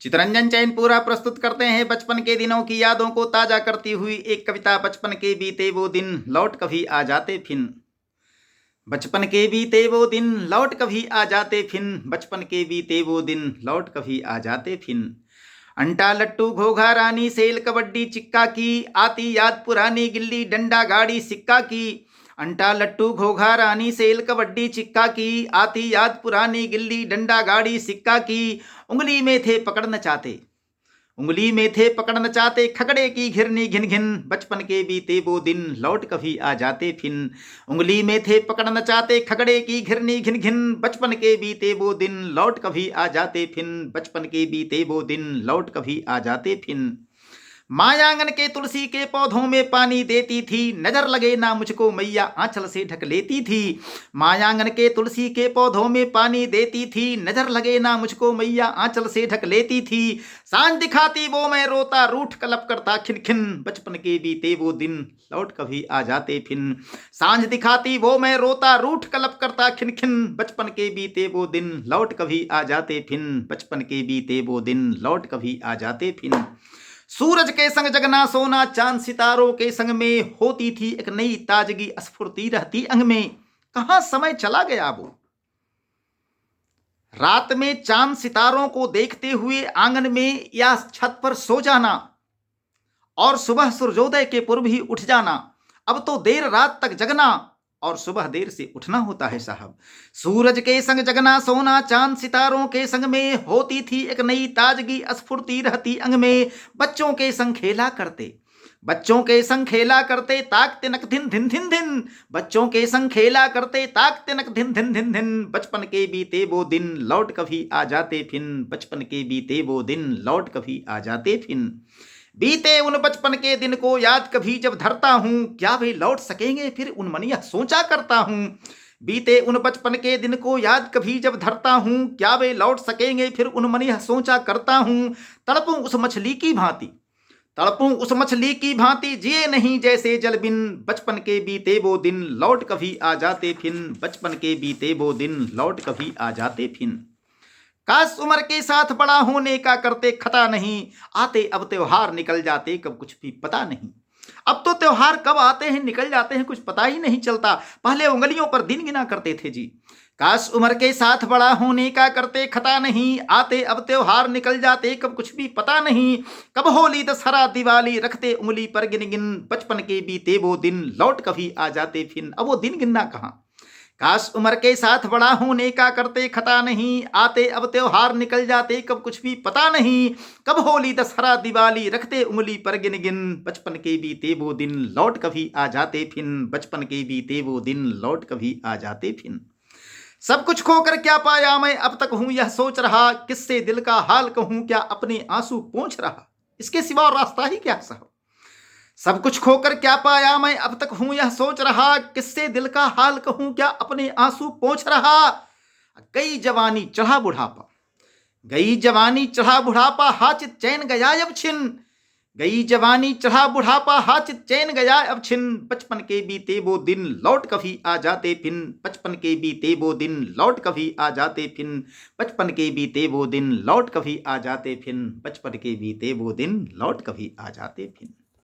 चितरंजन चैनपुरा प्रस्तुत करते हैं बचपन के दिनों की यादों को ताजा करती हुई एक कविता। बचपन के बीते वो दिन लौट कभी आ जाते फिन। बचपन के बीते वो दिन लौट कभी आ जाते फिन। बचपन के बीते वो दिन लौट कभी आ जाते फिन। अंटा लट्टू घोघा रानी सेल कबड्डी चिक्का की, आती याद पुरानी गिल्ली डंडा गाड़ी सिक्का की। अंटा लट्टू घोघा रानी सेल कबड्डी चिक्का की, आती याद पुरानी गिल्ली डंडा गाड़ी सिक्का की। उंगली में थे पकड़ना चाहते, उंगली में थे पकड़ना चाहते खगड़े की घिरनी घिन घिन। बचपन के बीते वो दिन लौट कभी आ जाते फिन। उंगली में थे पकड़ना चाहते खगड़े की घिरनी घिन घिन। बचपन के बीते वो दिन लौट कभी आ जाते फिन। बचपन के बीते वो दिन लौट कभी आ जाते फिन। मायांगन के तुलसी के पौधों में पानी देती थी, नजर लगे ना मुझको मैया आंचल से ढक लेती थी। मायांगन के तुलसी के पौधों में पानी देती थी, नजर लगे ना मुझको मैया आंचल से ढक लेती थी। सांझ दिखाती वो मैं रोता रूठ कलप करता खिन खिन। बचपन के बीते वो दिन लौट कभी आ जाते फिन। सांझ दिखाती वो मैं रोता रूठ कलप करता खिन खिन। बचपन के बीते वो दिन लौट कभी आ जाते फिन। बचपन के बीते वो दिन लौट कभी आ जाते फिन। सूरज के संग जगना सोना, चांद सितारों के संग में होती थी एक नई ताजगी, स्फूर्ति रहती अंग में। कहां समय चला गया वो। रात में चांद सितारों को देखते हुए आंगन में या छत पर सो जाना, और सुबह सूर्योदय के पूर्व ही उठ जाना। अब तो देर रात तक जगना और सुबह देर से उठना होता है साहब। सूरज के संग जगना सोना, चांद सितारों के संग में होती थी एक नई ताजगी, स्फूर्ति रहती अंग में। बच्चों के संग खेला करते, बच्चों के संग खेला करते ताकते नक धिन धिन धिन धिन। बच्चों के संग खेला करते ताकते नक धिन धिन धिन धिन। बचपन के बीते वो दिन लौट कभी आ जाते फिन। बचपन के बीते वो दिन लौट कभी आ जाते फिन। बीते उन बचपन के दिन को याद कभी जब धरता हूं, क्या वे लौट सकेंगे फिर उन मन यह सोचा करता हूं। बीते उन बचपन के दिन को याद कभी जब धरता हूं, क्या वे लौट सकेंगे फिर उन मन यह सोचा करता हूं। तड़पूं उस मछली की भांति, तड़पूं उस मछली की भांति जिए नहीं जैसे जल बिन। बचपन के बीते वो दिन लौट कभी आ जाते फिन। बचपन के बीते वो दिन लौट कभी आ जाते फिन। काश उम्र के साथ बड़ा होने का करते खता नहीं, आते अब त्योहार निकल जाते कब कुछ भी पता नहीं। अब तो त्योहार कब आते हैं निकल जाते हैं कुछ पता ही नहीं चलता, पहले उंगलियों पर दिन गिना करते थे जी। काश उम्र के साथ बड़ा होने का करते खता नहीं, आते अब त्योहार निकल जाते कब कुछ भी पता नहीं। कब होली दशहरा दिवाली रखते उंगली पर गिन गिन। बचपन के बीते वो दिन लौट कभी आ जाते फिन। अब वो दिन गिनना कहां। काश उम्र के साथ बड़ा होने का करते खता नहीं, आते अब त्योहार निकल जाते कब कुछ भी पता नहीं। कब होली दशहरा दिवाली रखते उंगली पर गिन गिन। बचपन के बीते वो दिन लौट कभी आ जाते फिन। बचपन के बीते वो दिन लौट कभी आ जाते फिन। सब कुछ खोकर क्या पाया मैं अब तक हूं यह सोच रहा, किससे दिल का हाल कहूं क्या अपने आंसू पोंछ रहा। इसके सिवा और रास्ता ही क्या साहब। सब कुछ खोकर क्या पाया मैं अब तक हूं यह सोच रहा, किससे दिल का हाल कहूं क्या अपने आंसू पोंछ रहा। गई जवानी चढ़ा बुढ़ापा, गई जवानी चढ़ा बुढ़ापा हाचित चैन गया अब छिन। गई जवानी चढ़ा बुढ़ापा हाचित चैन गया अब छिन। बचपन के बीते वो दिन लौट कभी आ जाते फिन। बचपन के बीते वो दिन लौट कभी आ जाते फिन। बचपन के बीते वो दिन लौट कभी आ जाते फिन। बचपन के बीते वो दिन लौट कभी आ जाते फिन।